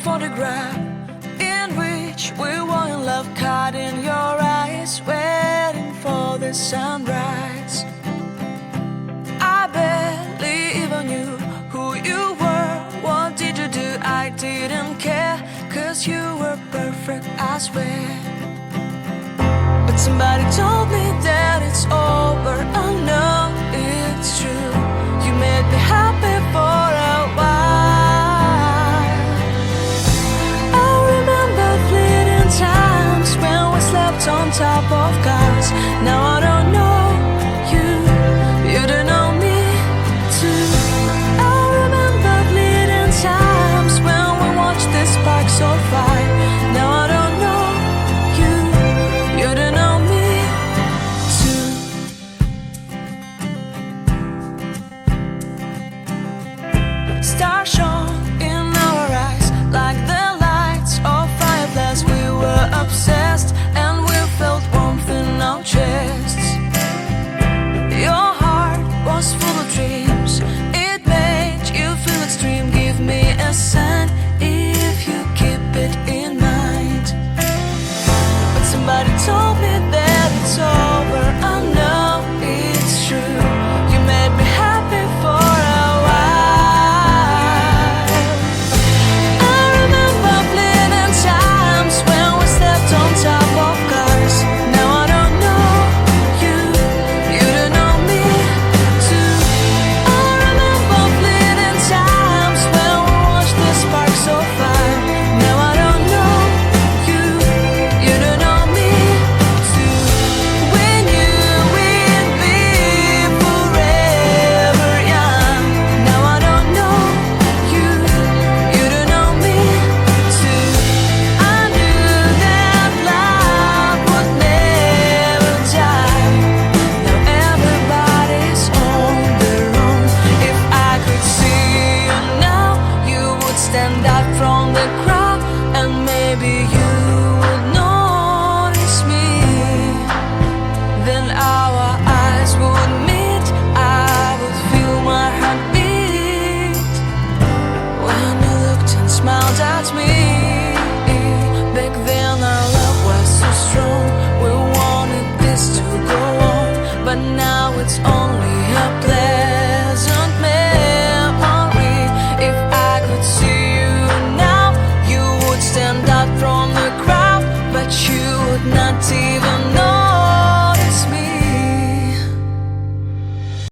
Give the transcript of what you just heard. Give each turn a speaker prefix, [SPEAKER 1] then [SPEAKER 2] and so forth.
[SPEAKER 1] photograph in which we were in love, caught in your eyes, waiting for the sunrise. I barely even knew who you were. What did you do? I didn't care, 'cause you were perfect, I swear. But somebody told me that it's over. I know it's true. You made me happy for a while. I remember fleeting times when we slept on top of cars. Now I don't know you, you don't know me too. I remember fleeting times when we watched the sparks so fire. Now I don't know you, you don't know me too. Stars shone in our eyes like the lights of fireflies. We were obsessed and we felt warmth in our chests. Your heart was full